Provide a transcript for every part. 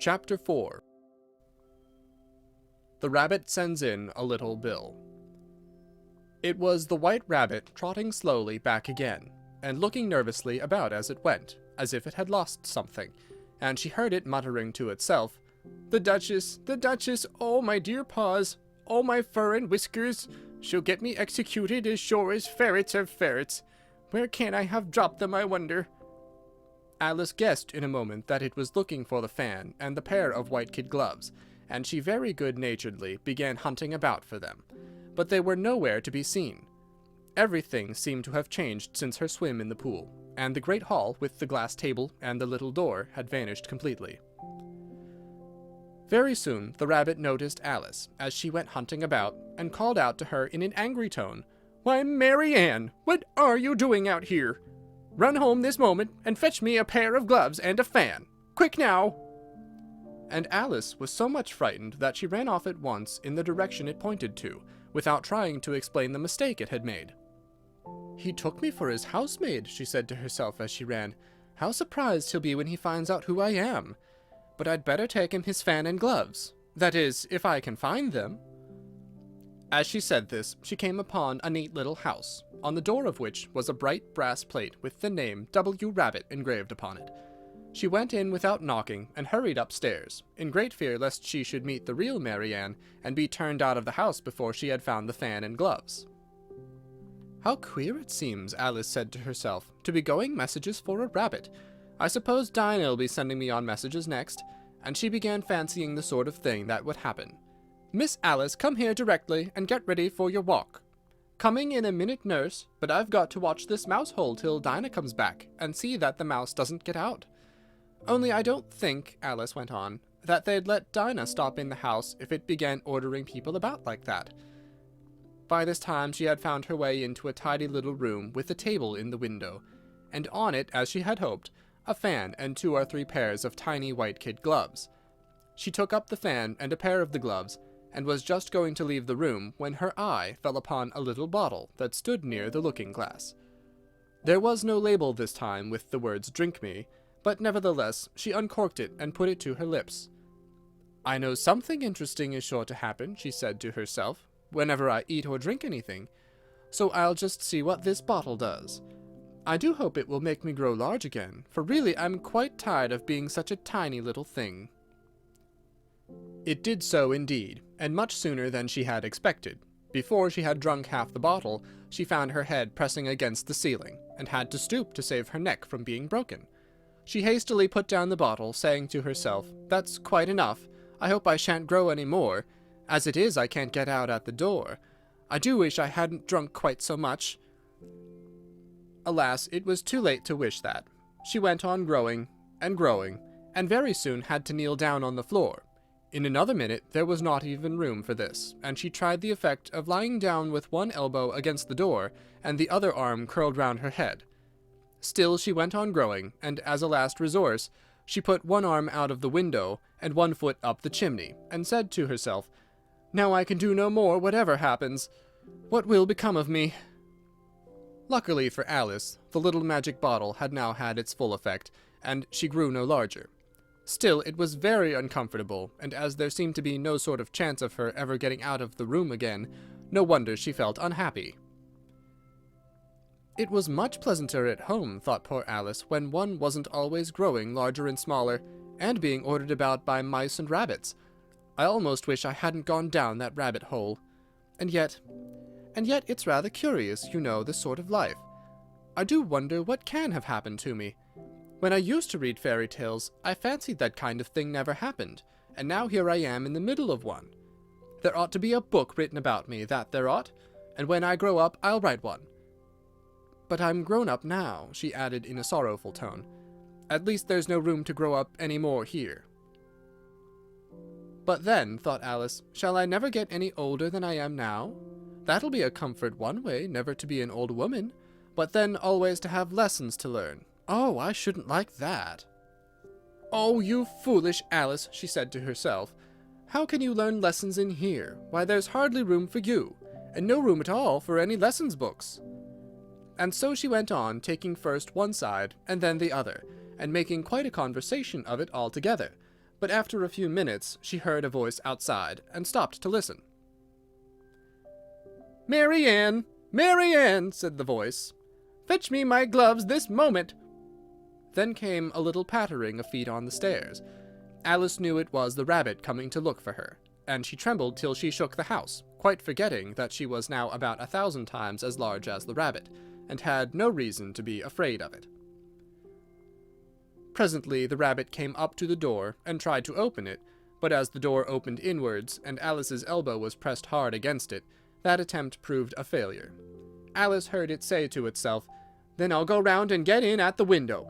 Chapter 4. The Rabbit Sends in a Little Bill. It was the White Rabbit trotting slowly back again, and looking nervously about as it went, as if it had lost something, and she heard it muttering to itself, the Duchess, oh my dear paws, oh my fur and whiskers, she'll get me executed as sure as ferrets are ferrets. Where can I have dropped them, I wonder?" Alice guessed in a moment that it was looking for the fan and the pair of white kid gloves, and she very good-naturedly began hunting about for them. But they were nowhere to be seen. Everything seemed to have changed since her swim in the pool, and the great hall with the glass table and the little door had vanished completely. Very soon the rabbit noticed Alice as she went hunting about, and called out to her in an angry tone, "Why, Mary Ann, what are you doing out here? Run home this moment and fetch me a pair of gloves and a fan. Quick now!" And Alice was so much frightened that she ran off at once in the direction it pointed to, without trying to explain the mistake it had made. "He took me for his housemaid," she said to herself as she ran. "How surprised he'll be when he finds out who I am. But I'd better take him his fan and gloves. That is, if I can find them." As she said this, she came upon a neat little house, on the door of which was a bright brass plate with the name W. Rabbit engraved upon it. She went in without knocking, and hurried upstairs, in great fear lest she should meet the real Mary Ann, and be turned out of the house before she had found the fan and gloves. "How queer it seems," Alice said to herself, "to be going messages for a rabbit. I suppose Dinah'll be sending me on messages next," and she began fancying the sort of thing that would happen. "Miss Alice, come here directly, and get ready for your walk. Coming in a minute, nurse, but I've got to watch this mouse hole till Dinah comes back, and see that the mouse doesn't get out. Only I don't think," Alice went on, "that they'd let Dinah stop in the house if it began ordering people about like that." By this time she had found her way into a tidy little room with a table in the window, and on it, as she had hoped, a fan and 2 or 3 pairs of tiny white kid gloves. She took up the fan and a pair of the gloves, and was just going to leave the room when her eye fell upon a little bottle that stood near the looking-glass. There was no label this time with the words "Drink me," but nevertheless she uncorked it and put it to her lips. "I know something interesting is sure to happen," she said to herself, "whenever I eat or drink anything, so I'll just see what this bottle does. I do hope it will make me grow large again, for really I'm quite tired of being such a tiny little thing." It did so indeed, and much sooner than she had expected. Before she had drunk half the bottle, she found her head pressing against the ceiling, and had to stoop to save her neck from being broken. She hastily put down the bottle, saying to herself, "That's quite enough. I hope I shan't grow any more. As it is, I can't get out at the door. I do wish I hadn't drunk quite so much." Alas, it was too late to wish that. She went on growing, and very soon had to kneel down on the floor. In another minute there was not even room for this, and she tried the effect of lying down with one elbow against the door, and the other arm curled round her head. Still she went on growing, and as a last resource, she put one arm out of the window, and one foot up the chimney, and said to herself, "Now I can do no more, whatever happens. What will become of me?" Luckily for Alice, the little magic bottle had now had its full effect, and she grew no larger. Still, it was very uncomfortable, and as there seemed to be no sort of chance of her ever getting out of the room again, no wonder she felt unhappy. It was much pleasanter at home, thought poor Alice, when one wasn't always growing larger and smaller, and being ordered about by mice and rabbits. I almost wish I hadn't gone down that rabbit hole. And yet it's rather curious, you know, this sort of life. I do wonder what can have happened to me. When I used to read fairy tales, I fancied that kind of thing never happened, and now here I am in the middle of one. There ought to be a book written about me, that there ought, and when I grow up I'll write one. But I'm grown up now," she added in a sorrowful tone. "At least there's no room to grow up any more here." "But then," thought Alice, "shall I never get any older than I am now? That'll be a comfort one way, never to be an old woman, but then always to have lessons to learn. Oh, I shouldn't like that." "Oh, you foolish Alice," she said to herself. "How can you learn lessons in here? Why, there's hardly room for you, and no room at all for any lessons books." And so she went on, taking first one side and then the other, and making quite a conversation of it altogether, but after a few minutes she heard a voice outside and stopped to listen. "Mary Ann! Mary Ann!" said the voice. "Fetch me my gloves this moment!" Then came a little pattering of feet on the stairs. Alice knew it was the rabbit coming to look for her, and she trembled till she shook the house, quite forgetting that she was now about 1,000 times as large as the rabbit, and had no reason to be afraid of it. Presently the rabbit came up to the door and tried to open it, but as the door opened inwards and Alice's elbow was pressed hard against it, that attempt proved a failure. Alice heard it say to itself, "Then I'll go round and get in at the window."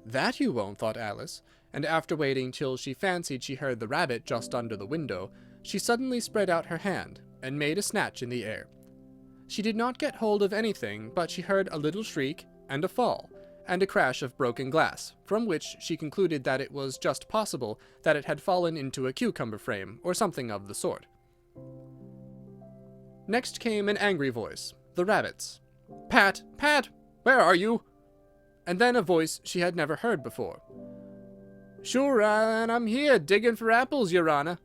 "That you won't," thought Alice, and after waiting till she fancied she heard the rabbit just under the window, she suddenly spread out her hand and made a snatch in the air. She did not get hold of anything, but she heard a little shriek and a fall, and a crash of broken glass, from which she concluded that it was just possible that it had fallen into a cucumber frame, or something of the sort. Next came an angry voice, the rabbit's. "Pat! Pat! Where are you?" And then a voice she had never heard before. "Sure, and I'm here, digging for apples, Your Honor."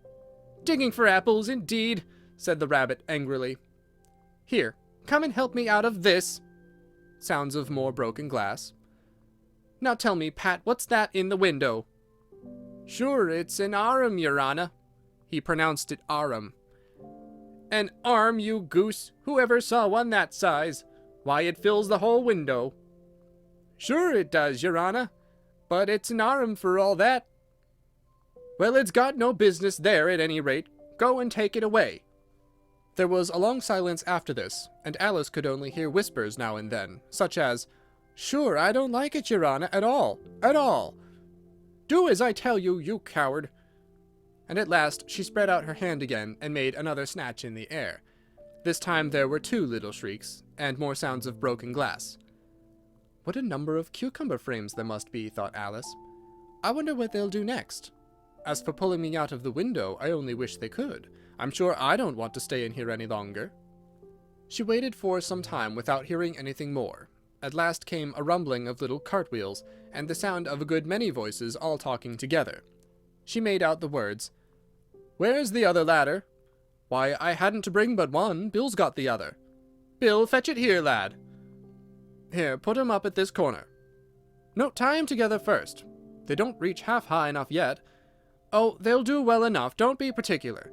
"Digging for apples, indeed," said the rabbit angrily. "Here, come and help me out of this." Sounds of more broken glass. "Now tell me, Pat, what's that in the window?" "Sure, it's an arm, Your Honor." He pronounced it arum. "An arm, you goose! Who ever saw one that size? Why, it fills the whole window." "Sure it does, Your Honor, but it's an arm for all that." "Well, it's got no business there at any rate. Go and take it away." There was a long silence after this, and Alice could only hear whispers now and then, such as, "Sure, I don't like it, Your Honor, at all, at all." "Do as I tell you, you coward." And at last she spread out her hand again and made another snatch in the air. This time there were 2 little shrieks, and more sounds of broken glass. "What a number of cucumber frames there must be," thought Alice. "I wonder what they'll do next. As for pulling me out of the window, I only wish they could. I'm sure I don't want to stay in here any longer." She waited for some time without hearing anything more. At last came a rumbling of little cartwheels, and the sound of a good many voices all talking together. She made out the words, "Where's the other ladder?" "Why, I hadn't to bring but one. Bill's got the other." "Bill, fetch it here, lad." "Here, put 'em up at this corner." "No, tie 'em together first. They don't reach half high enough yet." "Oh, they'll do well enough. Don't be particular."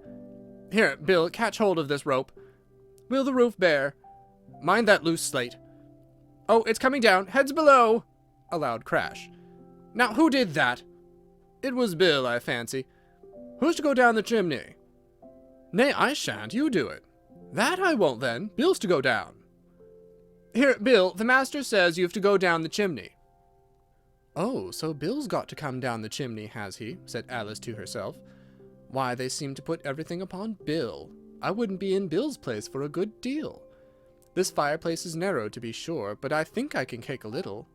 "Here, Bill, catch hold of this rope." "Will the roof bear?" "Mind that loose slate." "Oh, it's coming down. Heads below." A loud crash. "Now, who did that?" "It was Bill, I fancy." "Who's to go down the chimney?" "Nay, I shan't. You do it." "That I won't, then. Bill's to go down." "Here, Bill, the master says you've to go down the chimney." "Oh, so Bill's got to come down the chimney, has he?" said Alice to herself. "Why, they seem to put everything upon Bill. I wouldn't be in Bill's place for a good deal. This fireplace is narrow, to be sure, but I think I can kick a little."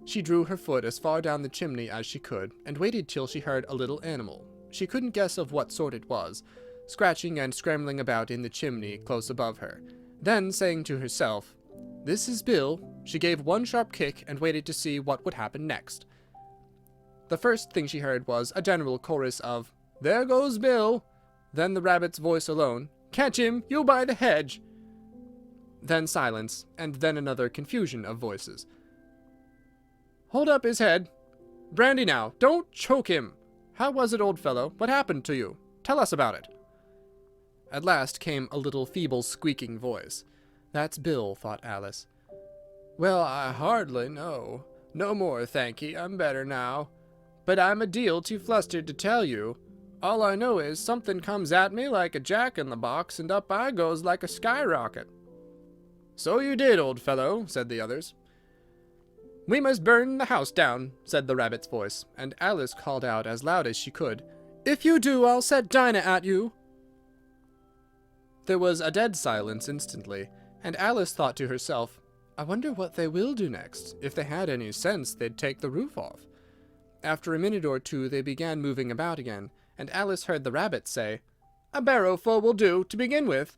She drew her foot as far down the chimney as she could, and waited till she heard a little animal. She couldn't guess of what sort it was, scratching and scrambling about in the chimney close above her. Then, saying to herself, "This is Bill," she gave one sharp kick and waited to see what would happen next. The first thing she heard was a general chorus of, "There goes Bill!" Then the rabbit's voice alone, "Catch him, you by the hedge!" Then silence, and then another confusion of voices. "Hold up his head! Brandy now, don't choke him! How was it, old fellow? What happened to you? Tell us about it." At last came a little feeble squeaking voice. "That's Bill," thought Alice. "Well, I hardly know. No more, thank'ee, I'm better now. But I'm a deal too flustered to tell you. All I know is something comes at me like a jack-in-the-box, and up I goes like a skyrocket." "So you did, old fellow," said the others. "We must burn the house down," said the rabbit's voice, and Alice called out as loud as she could, "If you do, I'll set Dinah at you." There was a dead silence instantly, and Alice thought to herself, "I wonder what they will do next. If they had any sense, they'd take the roof off." After a minute or two they began moving about again, and Alice heard the rabbit say, "A barrowful will do, to begin with."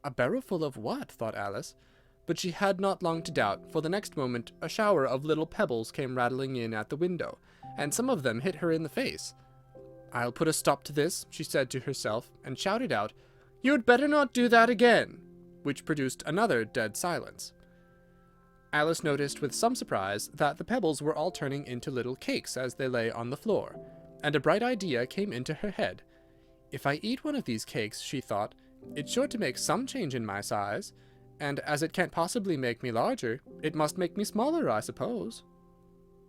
"A barrowful of what?" thought Alice. But she had not long to doubt, for the next moment a shower of little pebbles came rattling in at the window, and some of them hit her in the face. "I'll put a stop to this," she said to herself, and shouted out, "You'd better not do that again," which produced another dead silence. Alice noticed with some surprise that the pebbles were all turning into little cakes as they lay on the floor, and a bright idea came into her head. "If I eat one of these cakes," she thought, "it's sure to make some change in my size, and as it can't possibly make me larger, it must make me smaller, I suppose."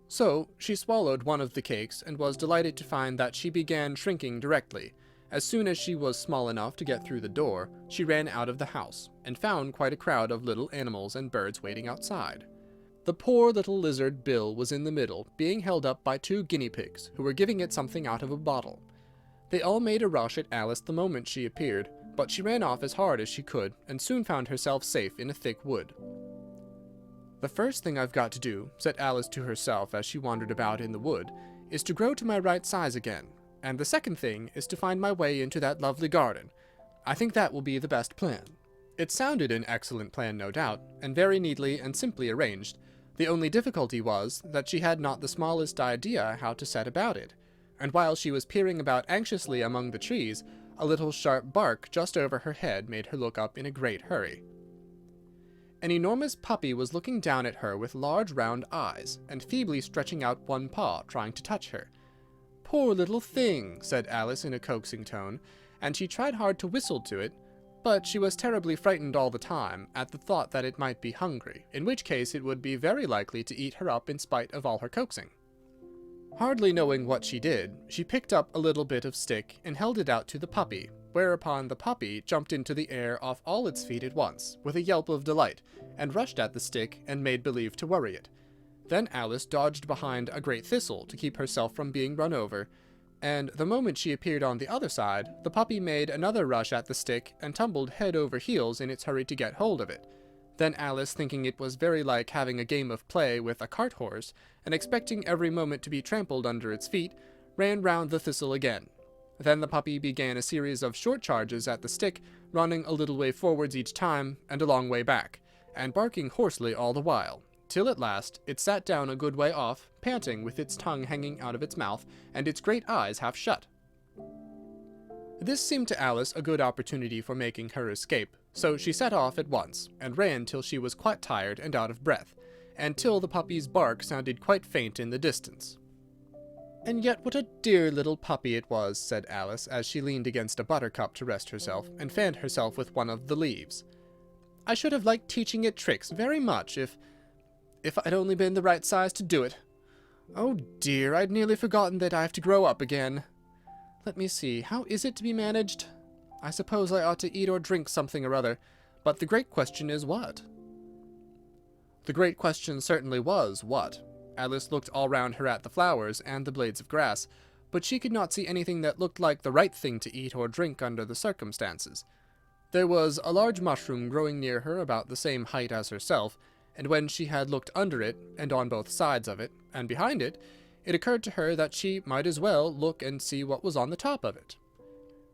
So she swallowed one of the cakes and was delighted to find that she began shrinking directly. As soon as she was small enough to get through the door, she ran out of the house, and found quite a crowd of little animals and birds waiting outside. The poor little lizard Bill was in the middle, being held up by 2 guinea pigs, who were giving it something out of a bottle. They all made a rush at Alice the moment she appeared, but she ran off as hard as she could, and soon found herself safe in a thick wood. "The first thing I've got to do," said Alice to herself as she wandered about in the wood, "is to grow to my right size again. And the second thing is to find my way into that lovely garden. I think that will be the best plan." It sounded an excellent plan, no doubt, and very neatly and simply arranged. The only difficulty was that she had not the smallest idea how to set about it, and while she was peering about anxiously among the trees, a little sharp bark just over her head made her look up in a great hurry. An enormous puppy was looking down at her with large round eyes, and feebly stretching out one paw, trying to touch her. "Poor little thing," said Alice in a coaxing tone, and she tried hard to whistle to it, but she was terribly frightened all the time at the thought that it might be hungry, in which case it would be very likely to eat her up in spite of all her coaxing. Hardly knowing what she did, she picked up a little bit of stick and held it out to the puppy, whereupon the puppy jumped into the air off all its feet at once, with a yelp of delight, and rushed at the stick and made believe to worry it. Then Alice dodged behind a great thistle to keep herself from being run over, and the moment she appeared on the other side, the puppy made another rush at the stick and tumbled head over heels in its hurry to get hold of it. Then Alice, thinking it was very like having a game of play with a cart horse, and expecting every moment to be trampled under its feet, ran round the thistle again. Then the puppy began a series of short charges at the stick, running a little way forwards each time, and a long way back, and barking hoarsely all the while, till at last it sat down a good way off, panting, with its tongue hanging out of its mouth, and its great eyes half shut. This seemed to Alice a good opportunity for making her escape, so she set off at once, and ran till she was quite tired and out of breath, and till the puppy's bark sounded quite faint in the distance. "And yet what a dear little puppy it was," said Alice, as she leaned against a buttercup to rest herself, and fanned herself with one of the leaves. "I should have liked teaching it tricks very much if I'd only been the right size to do it. Oh dear, I'd nearly forgotten that I have to grow up again. Let me see, how is it to be managed? I suppose I ought to eat or drink something or other, but the great question is what?" The great question certainly was what. Alice looked all round her at the flowers and the blades of grass, but she could not see anything that looked like the right thing to eat or drink under the circumstances. There was a large mushroom growing near her about the same height as herself, and when she had looked under it, and on both sides of it, and behind it, it occurred to her that she might as well look and see what was on the top of it.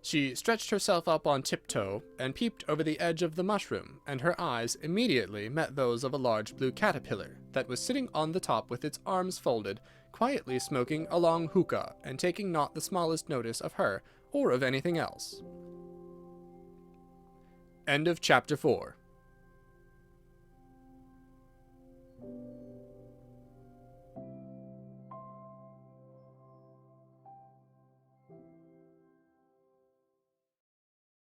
She stretched herself up on tiptoe, and peeped over the edge of the mushroom, and her eyes immediately met those of a large blue caterpillar, that was sitting on the top with its arms folded, quietly smoking a long hookah, and taking not the smallest notice of her, or of anything else. End of Chapter 4.